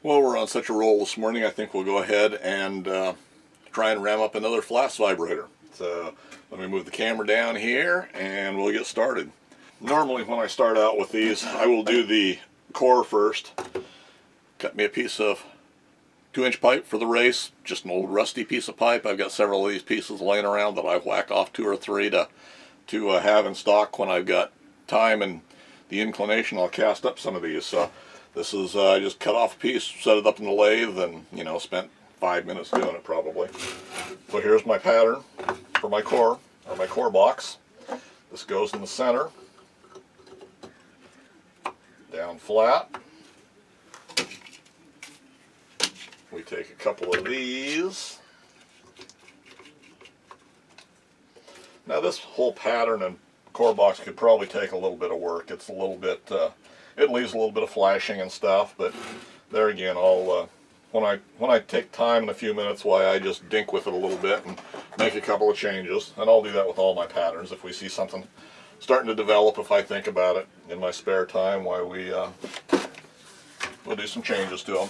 Well, we're on such a roll this morning, I think we'll go ahead and try and ram up another flask vibrator. So let me move the camera down here and we'll get started. Normally when I start out with these, I will do the core first. Cut me a piece of 2-inch pipe for the race, just an old rusty piece of pipe. I've got several of these pieces laying around that I whack off 2 or 3 to have in stock when I've got time and the inclination. I'll cast up some of these. So this is, I just cut off a piece, set it up in the lathe, and, you know, spent 5 minutes doing it probably. So here's my pattern for my core, or my core box. This goes in the center, down flat. We take a couple of these. Now this whole pattern and core box could probably take a little bit of work. It's a little bit, it leaves a little bit of flashing and stuff, but there again, I'll when I take time in a few minutes, why I just dink with it a little bit and make a couple of changes, and I'll do that with all my patterns. If we see something starting to develop, if I think about it in my spare time, why we'll do some changes to them.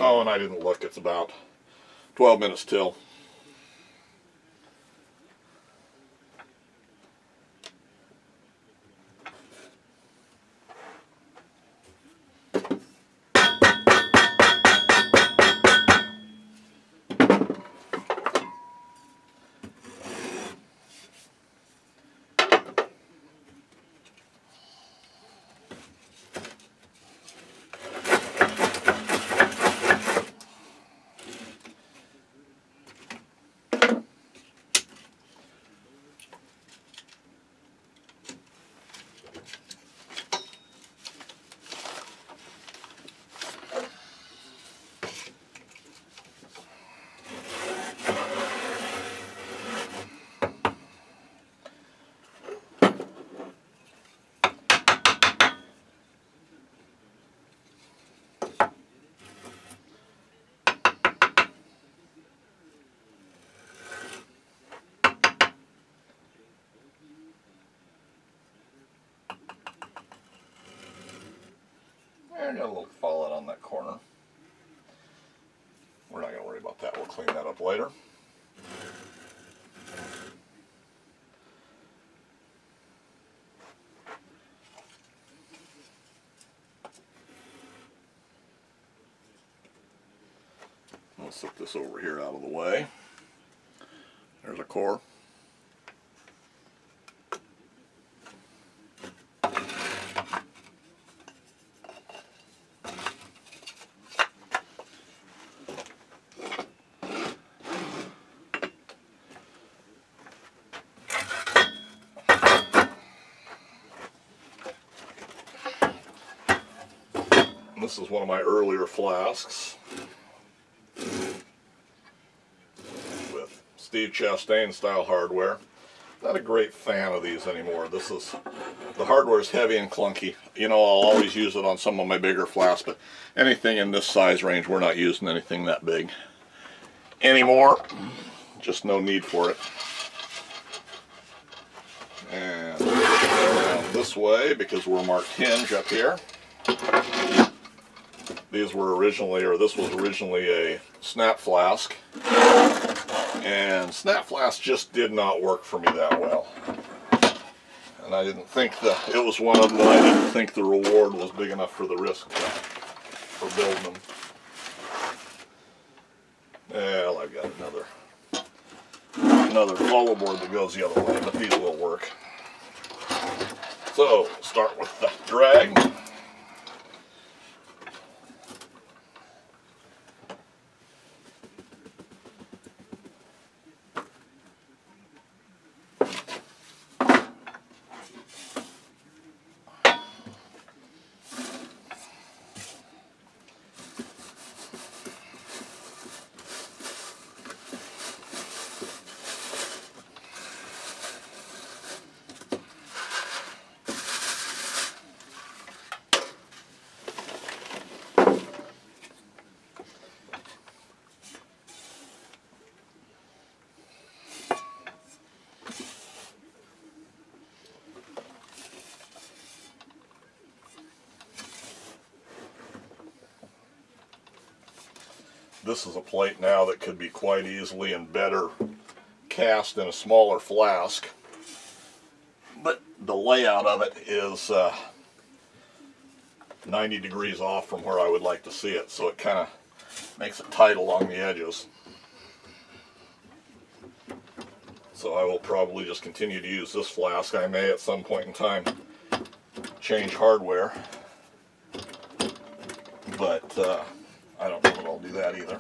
Oh, and I didn't look, it's about 12 minutes till. I got a little fallout on that corner. We're not going to worry about that. We'll clean that up later. I'll slip this over here out of the way. There's a core. This is one of my earlier flasks with Steve Chastain style hardware. Not a great fan of these anymore. The hardware is heavy and clunky. You know, I'll always use it on some of my bigger flasks, but anything in this size range, we're not using anything that big anymore. Just no need for it. And down this way, because we're marked hinge up here. These were originally, or this was originally a snap flask, and snap flask just did not work for me that well. And I didn't think it was one of them that I didn't think the reward was big enough for the risk for building them. Well, I've got another follow board that goes the other way, but these will work. So, start with the drag. this is a plate now that could be quite easily and better cast in a smaller flask, but the layout of it is 90 degrees off from where I would like to see it, so it kind of makes it tight along the edges. So I will probably just continue to use this flask. I may at some point in time change hardware, but I don't know that I'll do that either.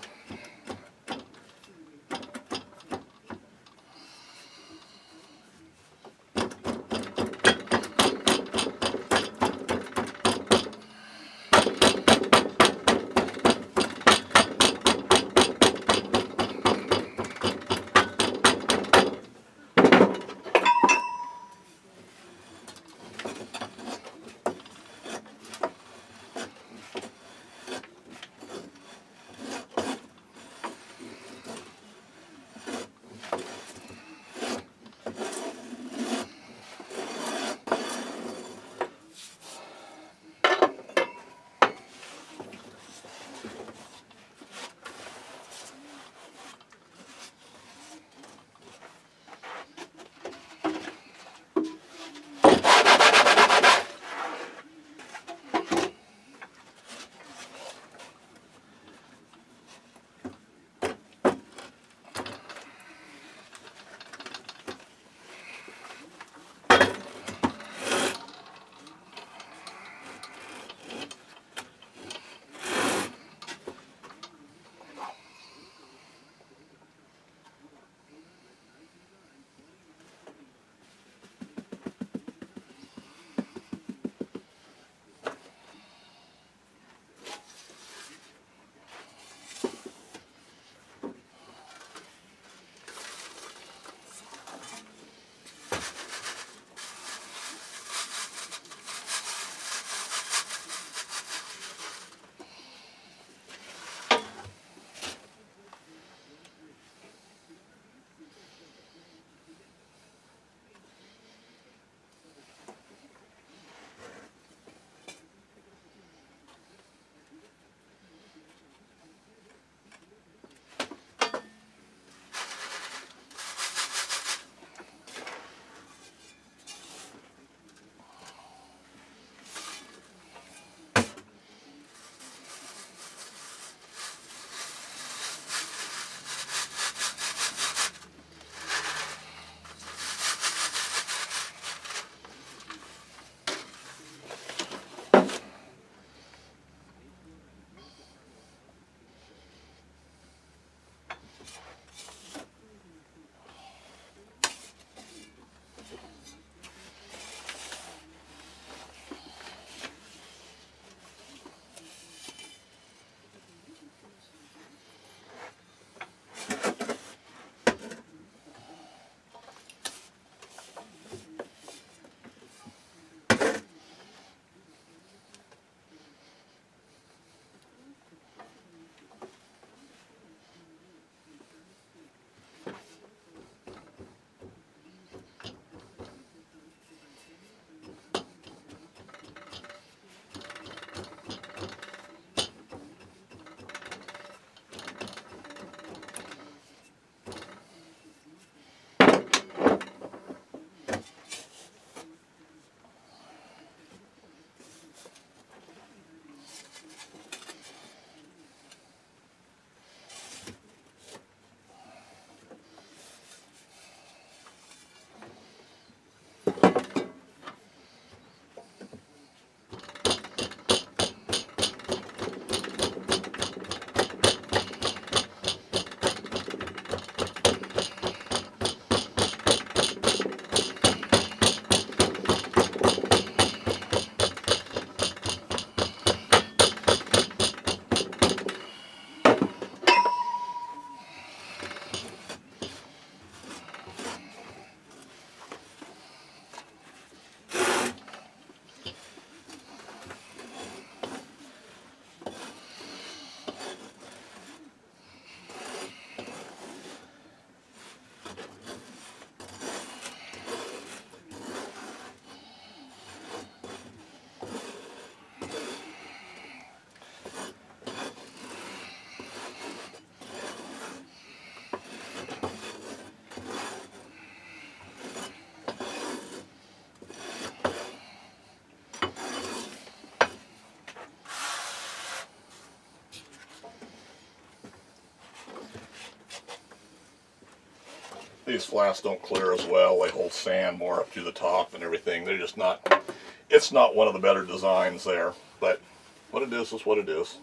These flasks don't clear as well. They hold sand more up through the top and everything. They're just not, it's not one of the better designs there. But what it is what it is.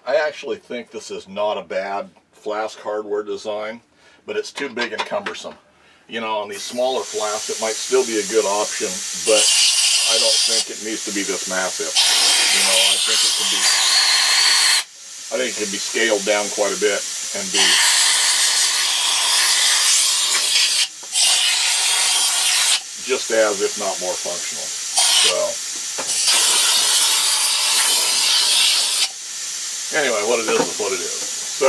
I actually think this is not a bad flask hardware design, but it's too big and cumbersome. You know, on these smaller flasks it might still be a good option, but I don't think it needs to be this massive. You know, I think it could be scaled down quite a bit and be just as, if not more, functional. So anyway, what it is what it is. So,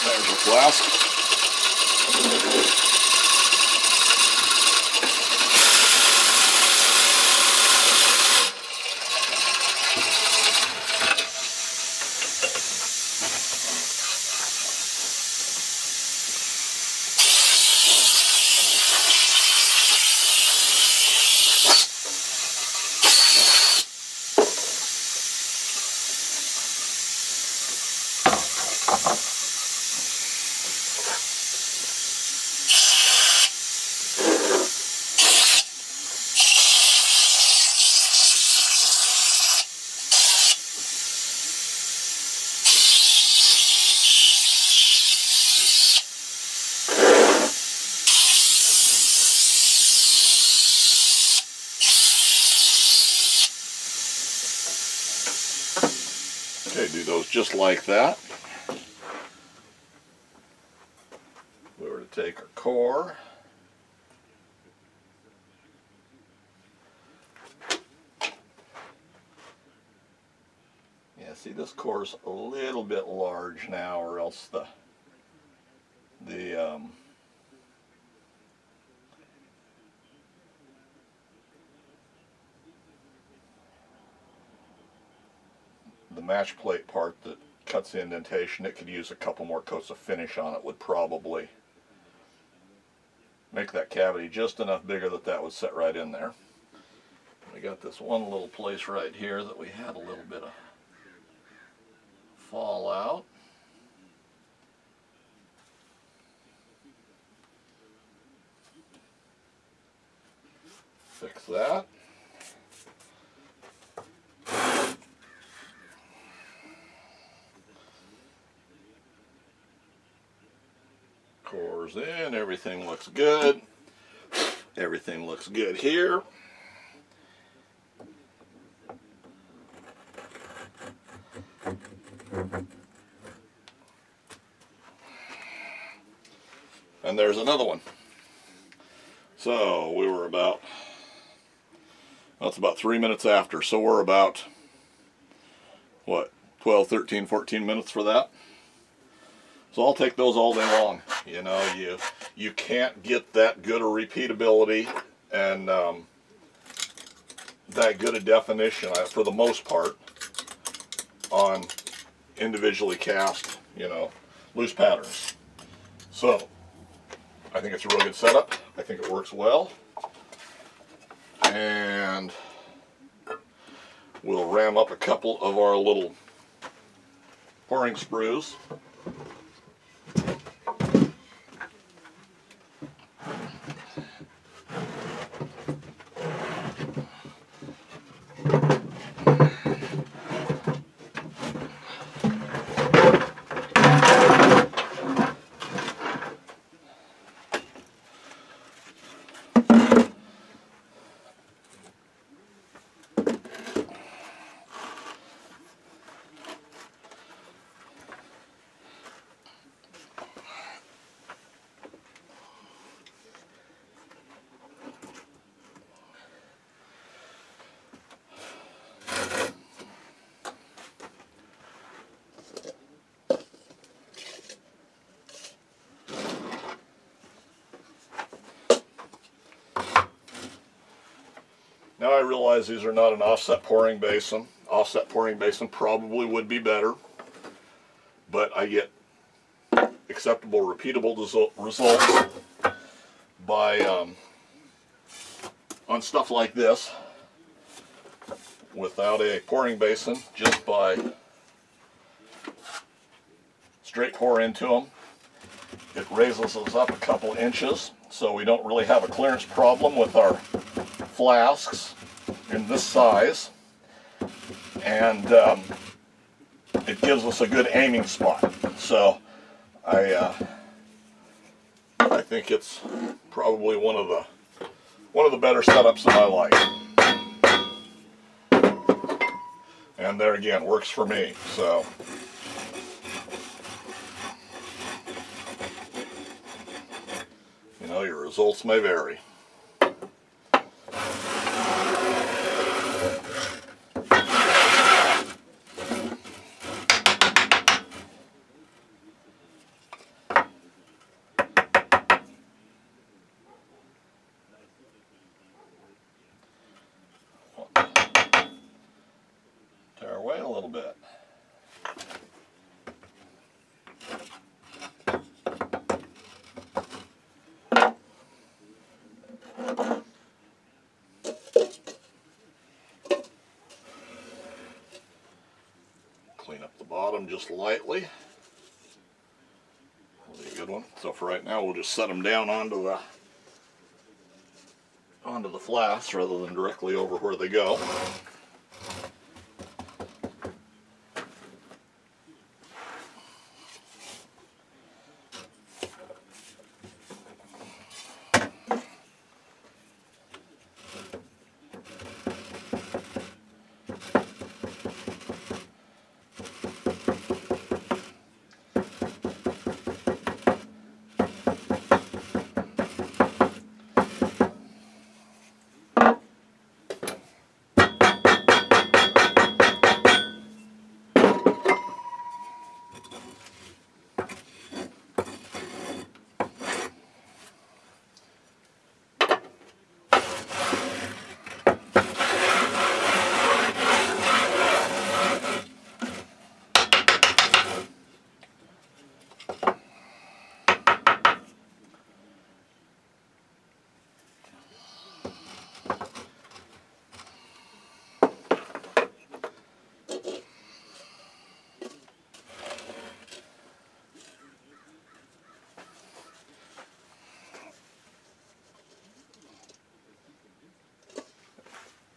there's your flask. Okay, do those just like that. We were to take our core, yeah, see, this core's a little bit large now, or else the match plate part that cuts the indentation, it could use a couple more coats of finish on it, would probably make that cavity just enough bigger that that would set right in there. We got this one little place right here that we had a little bit of fallout. Fix that. Cores in, everything looks good. Everything looks good here. And there's another one. So we were about, well, it's about 3 minutes after, so we're about, what, 12, 13, 14 minutes for that. So I'll take those all day long. You know, you can't get that good a repeatability and that good a definition, for the most part, on individually cast, you know, loose patterns. So I think it's a real good setup. I think it works well. And we'll ram up a couple of our little pouring sprues. Now I realize these are not an offset pouring basin. Offset pouring basin probably would be better, but I get acceptable, repeatable results by on stuff like this without a pouring basin, just by straight pour into them. It raises us up a couple inches, so we don't really have a clearance problem with our flasks in this size, and it gives us a good aiming spot. So I think it's probably one of the better setups that I like. And there again, works for me. So you know, your results may vary. Tear away a little bit. Clean up the bottom just lightly. That'll be a good one. So for right now, we'll just set them down onto the flasks rather than directly over where they go.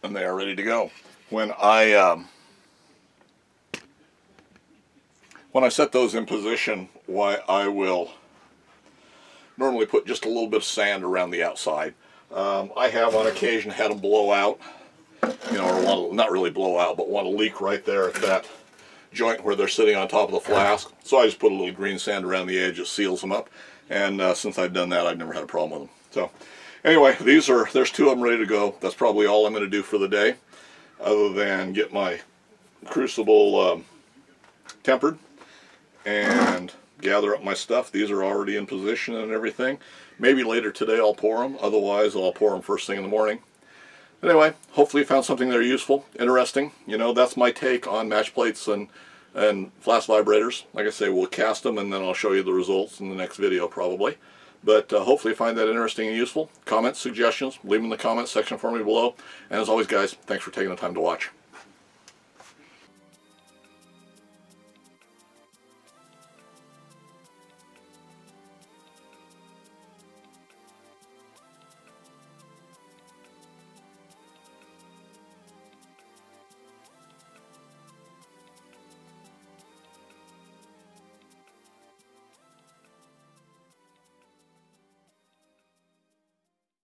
And they are ready to go. When I set those in position, I will normally put just a little bit of sand around the outside. I have on occasion had them blow out, you know, or not really blow out, but want to leak right there at that joint where they're sitting on top of the flask. So I just put a little green sand around the edge, it seals them up. And since I've done that, I've never had a problem with them. So anyway, there's two of them ready to go. That's probably all I'm going to do for the day, other than get my crucible tempered and gather up my stuff. These are already in position and everything. Maybe later today I'll pour them. Otherwise, I'll pour them first thing in the morning. Anyway, hopefully you found something that are useful, interesting. You know, that's my take on match plates and flask vibrators. Like I say, we'll cast them and then I'll show you the results in the next video probably. But hopefully you find that interesting and useful. Comments, suggestions, leave them in the comments section for me below. And as always, guys, thanks for taking the time to watch.